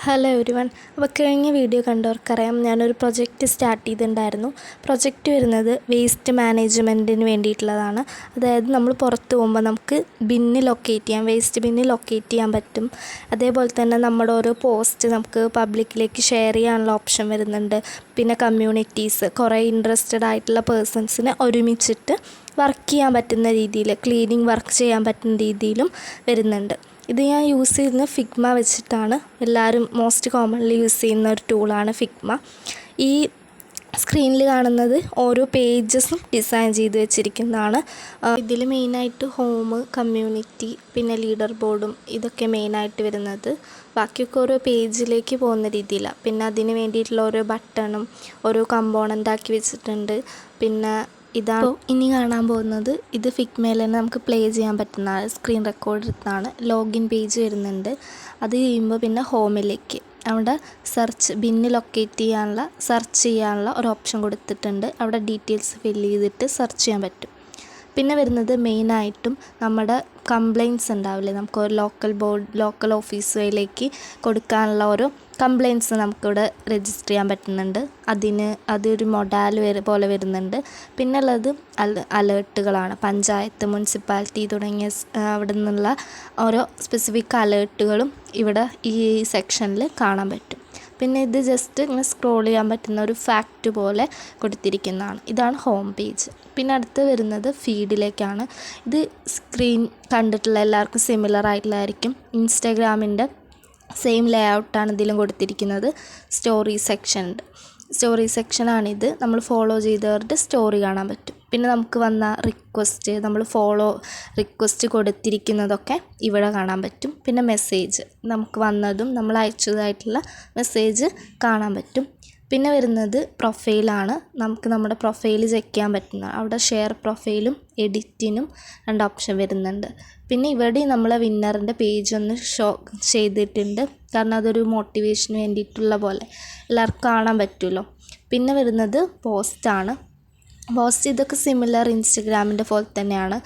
Hello everyone. അപ്പോൾ കഴിഞ്ഞ video കണ്ടവർക്കറിയാം ഞാനൊരു പ്രൊജക്റ്റ് സ്റ്റാർട്ട് ചെയ്തിട്ടുണ്ടായിരുന്നു. പ്രൊജക്റ്റ് വരുന്നത് വേസ്റ്റ് മാനേജ്മെൻറ്റിന് വേണ്ടിയിട്ടുള്ളതാണ്. അതായത് നമ്മൾ പുറത്ത് പോകുമ്പോൾ നമുക്ക് വേസ്റ്റ് ബിന്ന് ലൊക്കേറ്റ് ചെയ്യാൻ പറ്റും. അതേപോലെ തന്നെ നമ്മുടെ ഓരോ പോസ്റ്റ് നമുക്ക് പബ്ലിക്കിലേക്ക് ഷെയർ ചെയ്യാനുള്ള ഓപ്ഷൻ വരുന്നുണ്ട്. പിന്നെ കമ്മ്യൂണിറ്റീസ്, കുറേ ഇൻട്രസ്റ്റഡ് ആയിട്ടുള്ള പേഴ്സൺസിനെ ഒരുമിച്ചിട്ട് വർക്ക് ചെയ്യാൻ പറ്റുന്ന രീതിയിൽ, ക്ലീനിങ് വർക്ക് ചെയ്യാൻ പറ്റുന്ന രീതിയിലും വരുന്നുണ്ട്. ഇത് ഞാൻ യൂസ് ചെയ്യുന്ന ഫിഗ്മ വെച്ചിട്ടാണ്. എല്ലാവരും മോസ്റ്റ് കോമൺലി യൂസ് ചെയ്യുന്ന ഒരു ടൂളാണ് ഫിഗ്മ. ഈ സ്ക്രീനിൽ കാണുന്നത് ഓരോ പേജസും ഡിസൈൻ ചെയ്ത് വെച്ചിരിക്കുന്നതാണ്. ഇതിൽ മെയിനായിട്ട് ഹോം, കമ്മ്യൂണിറ്റി, പിന്നെ ലീഡർ ബോർഡും ഇതൊക്കെ മെയിനായിട്ട് വരുന്നത്. ബാക്കിയൊക്കെ ഓരോ പേജിലേക്ക് പോകുന്ന രീതിയിലാണ്. പിന്നെ അതിന് വേണ്ടിയിട്ടുള്ള ഓരോ ബട്ടണും ഓരോ കമ്പോണൻ്റ് ആക്കി വെച്ചിട്ടുണ്ട്. പിന്നെ ഇതാണ് ഇനി കാണാൻ പോകുന്നത്. ഇത് ഫിഗ്മയിൽ തന്നെ നമുക്ക് പ്ലേ ചെയ്യാൻ പറ്റുന്നതാണ്. സ്ക്രീൻ റെക്കോർഡ് എടുത്താണ്. ലോഗിൻ പേജ് വരുന്നുണ്ട്. അത് കഴിയുമ്പോൾ പിന്നെ ഹോമിലേക്ക് അവിടെ ബിന്ന് ലൊക്കേറ്റ് ചെയ്യാനുള്ള ഒരു ഓപ്ഷൻ കൊടുത്തിട്ടുണ്ട്. അവിടെ ഡീറ്റെയിൽസ് ഫില്ല് ചെയ്തിട്ട് സെർച്ച് ചെയ്യാൻ പറ്റും. പിന്നെ വരുന്നത് മെയിനായിട്ടും നമ്മുടെ കംപ്ലയിൻറ്റ്സ് ഉണ്ടാവില്ലേ, നമുക്ക് ഒരു ലോക്കൽ ഓഫീസിലേക്ക് കൊടുക്കാനുള്ള ഓരോ കംപ്ലയിൻറ്റ്സ് നമുക്കിവിടെ രജിസ്റ്റർ ചെയ്യാൻ പറ്റുന്നുണ്ട്. അതൊരു പോലെ വരുന്നുണ്ട്. പിന്നെ ഉള്ളത് അലേർട്ടുകളാണ്. പഞ്ചായത്ത്, മുനിസിപ്പാലിറ്റി തുടങ്ങിയ അവിടെ നിന്നുള്ള ഓരോ സ്പെസിഫിക് അലേർട്ടുകളും ഇവിടെ ഈ സെക്ഷനിൽ കാണാൻ പറ്റും. പിന്നെ ഇത് ജസ്റ്റ് ഇങ്ങനെ സ്ക്രോൾ ചെയ്യാൻ പറ്റുന്ന ഒരു ഫാക്റ്റ് പോലെ കൊടുത്തിരിക്കുന്നതാണ്. ഇതാണ് ഹോം പേജ്. പിന്നെ അടുത്ത് വരുന്നത് ഫീഡിലേക്കാണ്. ഇത് സ്ക്രീൻ കണ്ടിട്ടുള്ള എല്ലാവർക്കും സിമിലർ ആയിട്ടുള്ളതായിരിക്കും. ഇൻസ്റ്റാഗ്രാമിൻ്റെ സെയിം ലേ ഔട്ടാണ് ഇതിലും കൊടുത്തിരിക്കുന്നത്. സ്റ്റോറി സെക്ഷനാണിത്. നമ്മൾ ഫോളോ ചെയ്തവരുടെ സ്റ്റോറി കാണാൻ പറ്റും. പിന്നെ നമുക്ക് വന്ന റിക്വസ്റ്റ് കൊടുത്തിരിക്കുന്നതൊക്കെ ഇവിടെ കാണാൻ പറ്റും. പിന്നെ മെസ്സേജ്, നമുക്ക് വന്നതും നമ്മൾ അയച്ചതായിട്ടുള്ള മെസ്സേജ് കാണാൻ പറ്റും. പിന്നെ വരുന്നത് പ്രൊഫൈലാണ്. നമുക്ക് നമ്മുടെ പ്രൊഫൈൽ ചെക്ക് ചെയ്യാൻ പറ്റുന്ന അവിടെ ഷെയർ പ്രൊഫൈലും എഡിറ്റിനും 2 ഓപ്ഷൻ വരുന്നുണ്ട്. പിന്നെ ഇവിടെ നമ്മളെ വിന്നറിൻ്റെ പേജ് ഒന്ന് ഷോ ചെയ്തിട്ടുണ്ട്. കാരണം അതൊരു മോട്ടിവേഷന് വേണ്ടിയിട്ടുള്ള പോലെ എല്ലാവർക്കും കാണാൻ പറ്റുമല്ലോ. പിന്നെ വരുന്നത് പോസ്റ്റ് ഇതൊക്കെ സിമിലർ ഇൻസ്റ്റഗ്രാമിൻ്റെ പോലെ തന്നെയാണ്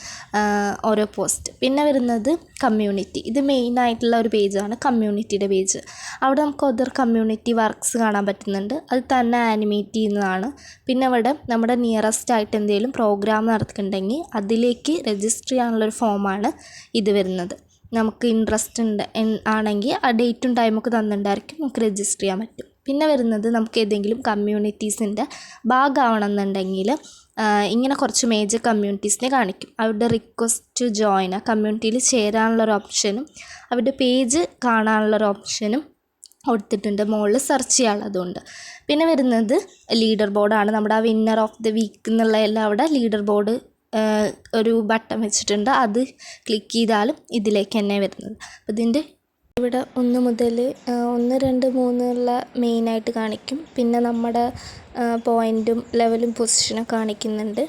ഓരോ പോസ്റ്റ്. പിന്നെ വരുന്നത് കമ്മ്യൂണിറ്റി. ഇത് മെയിനായിട്ടുള്ള ഒരു പേജാണ് കമ്മ്യൂണിറ്റിയുടെ പേജ്. അവിടെ നമുക്ക് അതർ കമ്മ്യൂണിറ്റി വർക്ക്സ് കാണാൻ പറ്റുന്നുണ്ട്. അത് തന്നെ ആനിമേറ്റ് ചെയ്യുന്നതാണ്. പിന്നെ അവിടെ നമ്മുടെ നിയറസ്റ്റ് ആയിട്ട് എന്തെങ്കിലും പ്രോഗ്രാം നടക്കുന്നുണ്ടെങ്കിൽ അതിലേക്ക് രജിസ്റ്റർ ചെയ്യാനുള്ളൊരു ഫോമാണ് ഇത് വരുന്നത്. നമുക്ക് ഇൻട്രസ്റ്റ് ആണെങ്കിൽ ആ ഡേറ്റും ടൈമൊക്കെ തന്നിട്ടുണ്ടായിരിക്കും, നമുക്ക് രജിസ്റ്റർ ചെയ്യാൻ പറ്റും. പിന്നെ വരുന്നത് നമുക്ക് ഏതെങ്കിലും കമ്മ്യൂണിറ്റീസിൻ്റെ ഭാഗമാവണമെന്നുണ്ടെങ്കിൽ ഇങ്ങനെ കുറച്ച് മേജർ കമ്മ്യൂണിറ്റീസിനെ കാണിക്കും. അവരുടെ റിക്വസ്റ്റ് ടു ജോയിൻ, ആ കമ്മ്യൂണിറ്റിയിൽ ചേരാനുള്ളൊരു ഓപ്ഷനും അവരുടെ പേജ് കാണാനുള്ളൊരു ഓപ്ഷനും കൊടുത്തിട്ടുണ്ട്. മുകളിൽ സെർച്ച് ചെയ്യാനുള്ളതുകൊണ്ട്. പിന്നെ വരുന്നത് ലീഡർ ബോർഡാണ്. നമ്മുടെ ആ വിന്നർ ഓഫ് ദ വീക്ക് എന്നുള്ള എല്ലാം അവിടെ ലീഡർ ബോർഡ് ഒരു ബട്ടൺ വെച്ചിട്ടുണ്ട്. അത് ക്ലിക്ക് ചെയ്താലും ഇതിലേക്ക് തന്നെ വരുന്നത്. അപ്പോൾ ഇതിൻ്റെ ഇവിടെ 1 മുതൽ 1, 2, 3 ഉള്ള മെയിനായിട്ട് കാണിക്കും. പിന്നെ നമ്മുടെ പോയിൻറ്റും ലെവലും പൊസിഷനും കാണിക്കുന്നുണ്ട്.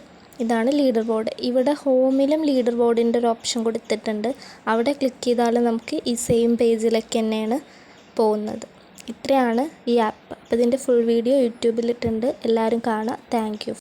ഇതാണ് ലീഡർ ബോർഡ്. ഇവിടെ ഹോമിലും ലീഡർ ബോർഡിൻ്റെ ഒരു ഓപ്ഷൻ കൊടുത്തിട്ടുണ്ട്. അവിടെ ക്ലിക്ക് ചെയ്താൽ നമുക്ക് ഈ സെയിം പേജിലേക്ക് തന്നെയാണ് പോകുന്നത്. ഇത്രയാണ് ഈ ആപ്പ്. അപ്പോൾ ഇതിൻ്റെ ഫുൾ വീഡിയോ യൂട്യൂബിലിട്ടുണ്ട്. എല്ലാവരും കാണാം. Thank you.